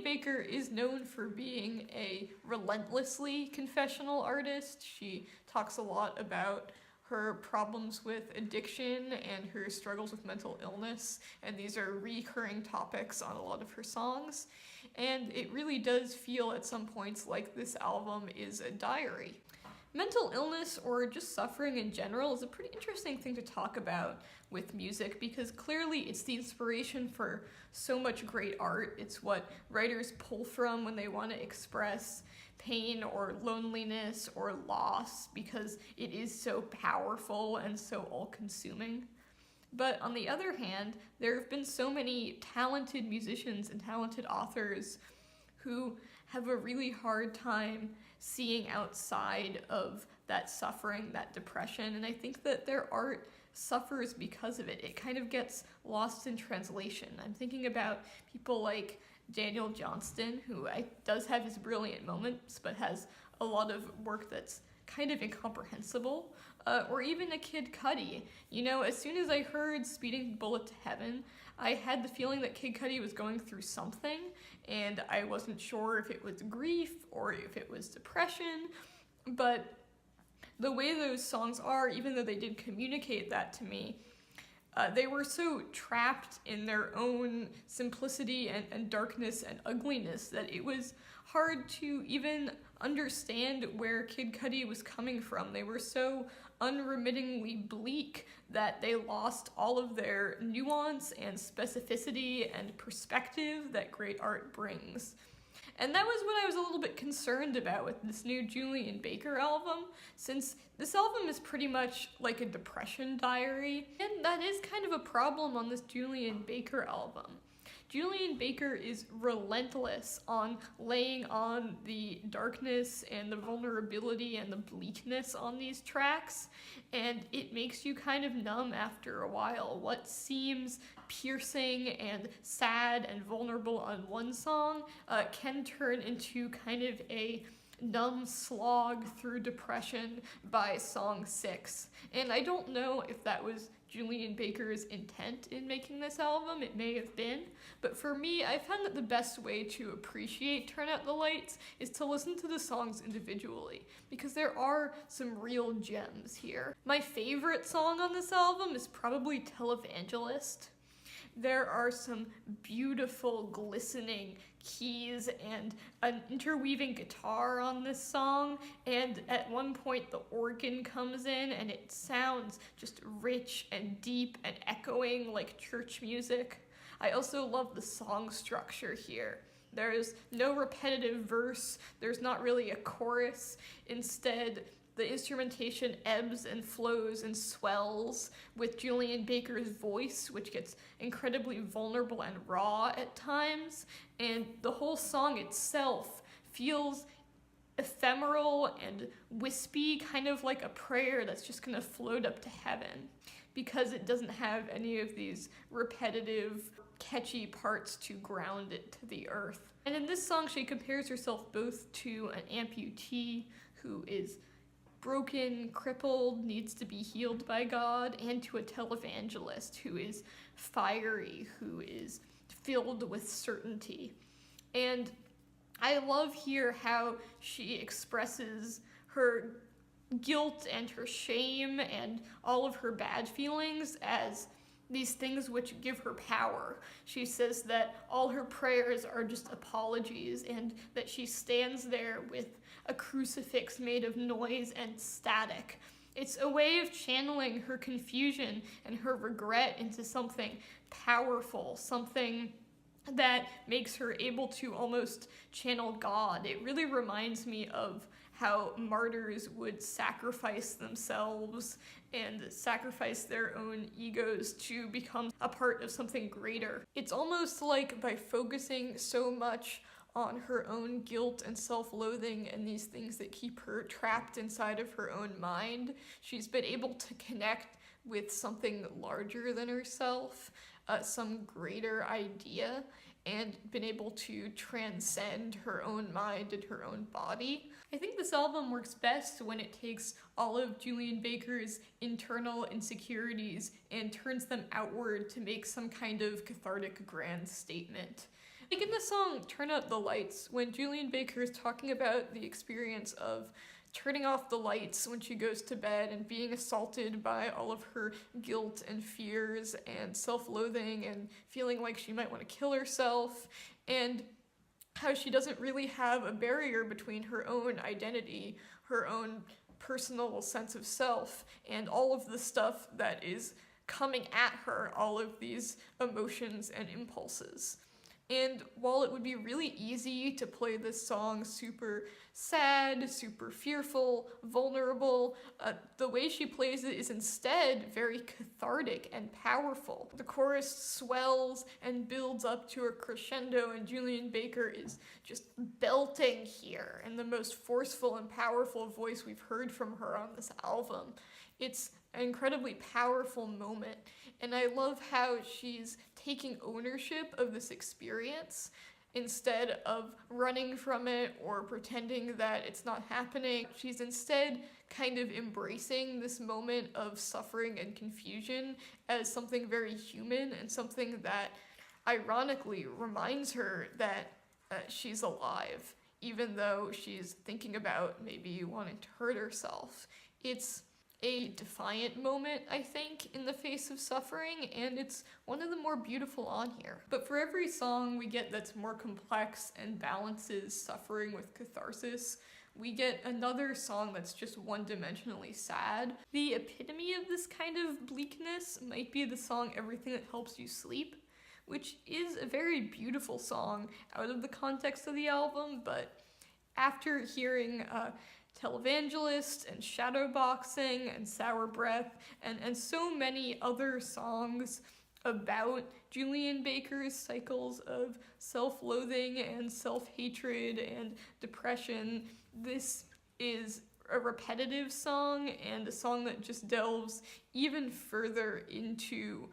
Baker is known for being a relentlessly confessional artist. She talks a lot about her problems with addiction and her struggles with mental illness, and these are recurring topics on a lot of her songs. And it really does feel at some points like this album is a diary. Mental illness, or just suffering in general, is a pretty interesting thing to talk about with music because clearly it's the inspiration for so much great art. It's what writers pull from when they want to express pain or loneliness or loss because it is so powerful and so all-consuming. But on the other hand, there have been so many talented musicians and talented authors who have a really hard time seeing outside of that suffering, that depression, and I think that their art suffers because of it. It kind of gets lost in translation. I'm thinking about people like Daniel Johnston, who does have his brilliant moments, but has a lot of work that's kind of incomprehensible, or even a Kid Cudi. You know, as soon as I heard Speeding Bullet to Heaven, I had the feeling that Kid Cudi was going through something, and I wasn't sure if it was grief or if it was depression, but the way those songs are, even though they did communicate that to me, they were so trapped in their own simplicity and darkness and ugliness that it was hard to even understand where Kid Cudi was coming from. They were so unremittingly bleak that they lost all of their nuance and specificity and perspective that great art brings. And that was what I was a little bit concerned about with this new Julien Baker album, since this album is pretty much like a depression diary, and that is kind of a problem on this Julien Baker album. Julien Baker is relentless on laying on the darkness and the vulnerability and the bleakness on these tracks, and it makes you kind of numb after a while. What seems piercing and sad and vulnerable on one song can turn into kind of a numb slog through depression by song 6. And I don't know if that was Julien Baker's intent in making this album. It may have been, but for me, I found that the best way to appreciate Turn Out the Lights is to listen to the songs individually, because there are some real gems here. My favorite song on this album is probably Televangelist. There are some beautiful, glistening keys and an interweaving guitar on this song, and at one point the organ comes in and it sounds just rich and deep and echoing like church music. I also love the song structure here. There's no repetitive verse, there's not really a chorus. Instead, the instrumentation ebbs and flows and swells with Julien Baker's voice, which gets incredibly vulnerable and raw at times, and the whole song itself feels ephemeral and wispy, kind of like a prayer that's just gonna float up to heaven, because it doesn't have any of these repetitive, catchy parts to ground it to the earth. And in this song, she compares herself both to an amputee who is broken, crippled, needs to be healed by God, and to a televangelist who is fiery, who is filled with certainty. And I love here how she expresses her guilt and her shame and all of her bad feelings as these things which give her power. She says that all her prayers are just apologies, and that she stands there with a crucifix made of noise and static. It's a way of channeling her confusion and her regret into something powerful, something that makes her able to almost channel God. It really reminds me of how martyrs would sacrifice themselves and sacrifice their own egos to become a part of something greater. It's almost like by focusing so much on her own guilt and self-loathing and these things that keep her trapped inside of her own mind, she's been able to connect with something larger than herself, some greater idea, and been able to transcend her own mind and her own body. I think this album works best when it takes all of Julien Baker's internal insecurities and turns them outward to make some kind of cathartic grand statement. Like in the song Turn Out the Lights, when Julien Baker is talking about the experience of turning off the lights when she goes to bed and being assaulted by all of her guilt and fears and self-loathing and feeling like she might want to kill herself, and how she doesn't really have a barrier between her own identity, her own personal sense of self, and all of the stuff that is coming at her, all of these emotions and impulses. And while it would be really easy to play this song super sad, super fearful, vulnerable, the way she plays it is instead very cathartic and powerful. The chorus swells and builds up to a crescendo, and Julien Baker is just belting here in the most forceful and powerful voice we've heard from her on this album. It's an incredibly powerful moment, and I love how she's taking ownership of this experience instead of running from it or pretending that it's not happening. She's instead kind of embracing this moment of suffering and confusion as something very human and something that ironically reminds her that she's alive, even though she's thinking about maybe wanting to hurt herself. It's a defiant moment, I think, in the face of suffering, and it's one of the more beautiful on here. But for every song we get that's more complex and balances suffering with catharsis, we get another song that's just one-dimensionally sad. The epitome of this kind of bleakness might be the song Everything That Helps You Sleep, which is a very beautiful song out of the context of the album, but after hearing Televangelist and Shadowboxing and Sour Breath and so many other songs about Julien Baker's cycles of self-loathing and self-hatred and depression, this is a repetitive song and a song that just delves even further into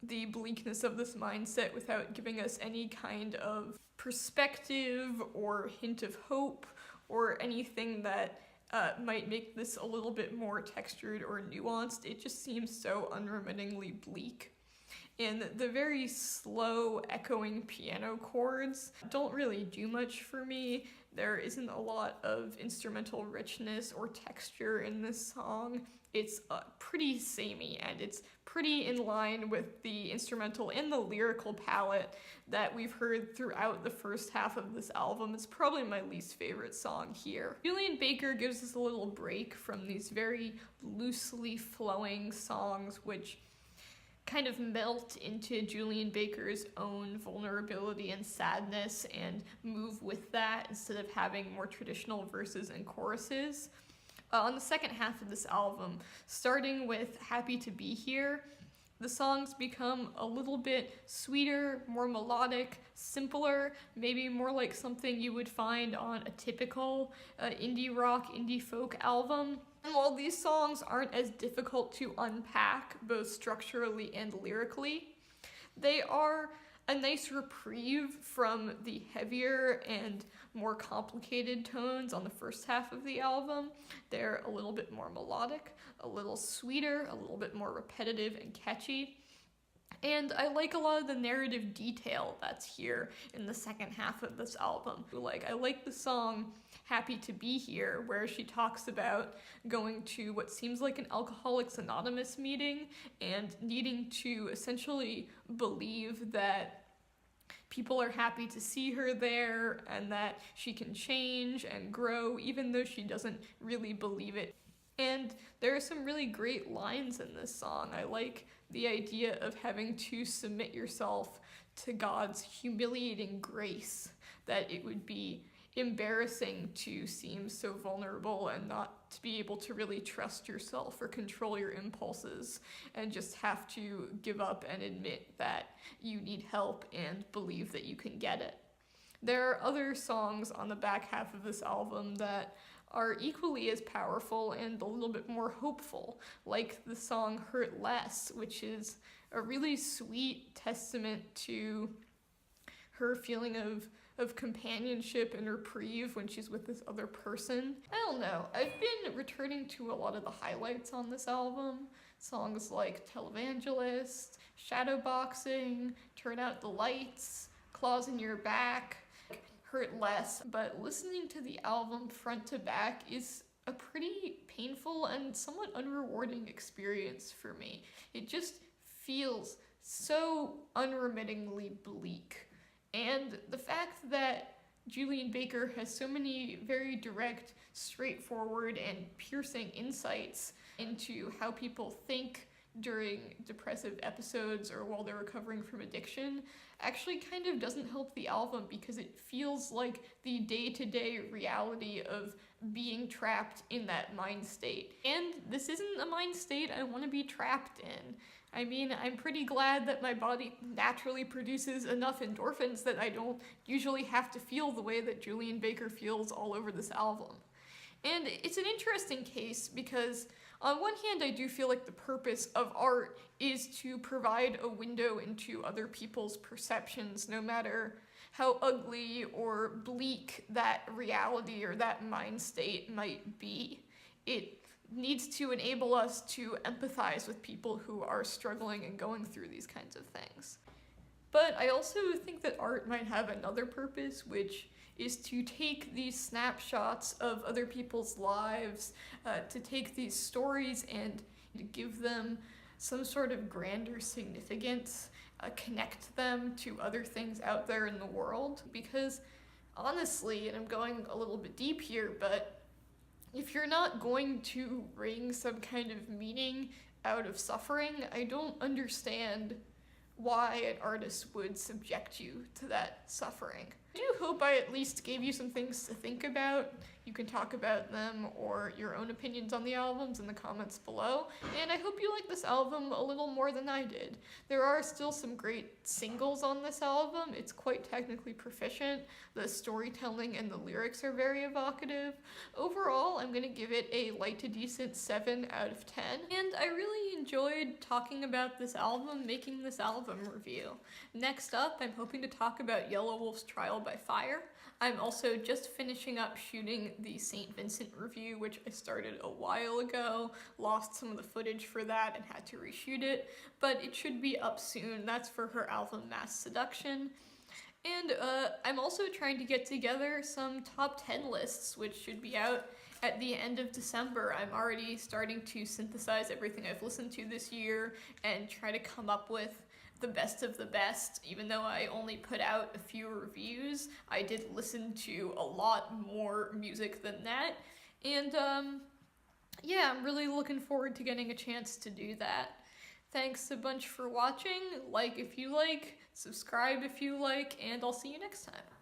the bleakness of this mindset without giving us any kind of perspective or hint of hope or anything that might make this a little bit more textured or nuanced. It just seems so unremittingly bleak. And the very slow, echoing piano chords don't really do much for me. There isn't a lot of instrumental richness or texture in this song. It's pretty samey, and it's pretty in line with the instrumental and the lyrical palette that we've heard throughout the first half of this album. It's probably my least favorite song here. Julien Baker gives us a little break from these very loosely flowing songs, which kind of melt into Julien Baker's own vulnerability and sadness and move with that instead of having more traditional verses and choruses. On the second half of this album, starting with Happy to Be Here, the songs become a little bit sweeter, more melodic, simpler, maybe more like something you would find on a typical indie rock, indie folk album. And while these songs aren't as difficult to unpack, both structurally and lyrically, they are a nice reprieve from the heavier and more complicated tones on the first half of the album. They're a little bit more melodic, a little sweeter, a little bit more repetitive and catchy. And I like a lot of the narrative detail that's here in the second half of this album. I like the song Happy to Be Here, where she talks about going to what seems like an Alcoholics Anonymous meeting and needing to essentially believe that people are happy to see her there and that she can change and grow even though she doesn't really believe it. And there are some really great lines in this song. I like the idea of having to submit yourself to God's humiliating grace, that it would be embarrassing to seem so vulnerable and not to be able to really trust yourself or control your impulses and just have to give up and admit that you need help and believe that you can get it. There are other songs on the back half of this album that are equally as powerful and a little bit more hopeful, like the song Hurt Less, which is a really sweet testament to her feeling of companionship and reprieve when she's with this other person. I don't know, I've been returning to a lot of the highlights on this album. Songs like Televangelist, Shadowboxing, Turn Out the Lights, Claws in Your Back, Hurt Less, but listening to the album front to back is a pretty painful and somewhat unrewarding experience for me. It just feels so unremittingly bleak. And the fact that Julien Baker has so many very direct, straightforward, and piercing insights into how people think during depressive episodes or while they're recovering from addiction actually kind of doesn't help the album, because it feels like the day-to-day reality of being trapped in that mind state. And this isn't a mind state I want to be trapped in. I mean, I'm pretty glad that my body naturally produces enough endorphins that I don't usually have to feel the way that Julien Baker feels all over this album. And it's an interesting case because on one hand, I do feel like the purpose of art is to provide a window into other people's perceptions, no matter how ugly or bleak that reality or that mind state might be. It needs to enable us to empathize with people who are struggling and going through these kinds of things. But I also think that art might have another purpose, which is to take these snapshots of other people's lives, to take these stories and to give them some sort of grander significance, connect them to other things out there in the world. Because honestly, and I'm going a little bit deep here, but if you're not going to wring some kind of meaning out of suffering, I don't understand why an artist would subject you to that suffering. I do hope I at least gave you some things to think about. You can talk about them or your own opinions on the albums in the comments below, and I hope you like this album a little more than I did. There are still some great singles on this album. It's quite technically proficient. The storytelling and the lyrics are very evocative. Overall, I'm gonna give it a light to decent 7 out of 10, and I really enjoyed talking about this album, making this album review. Next up, I'm hoping to talk about Yellow Wolf's Trial by Fire. I'm also just finishing up shooting the St. Vincent review, which I started a while ago, lost some of the footage for that and had to reshoot it, but it should be up soon. That's for her album Mass Seduction. And I'm also trying to get together some top 10 lists, which should be out at the end of December. I'm already starting to synthesize everything I've listened to this year and try to come up with the best of the best. Even though I only put out a few reviews, I did listen to a lot more music than that. And yeah, I'm really looking forward to getting a chance to do that. Thanks a bunch for watching. Like if you like, subscribe if you like, and I'll see you next time.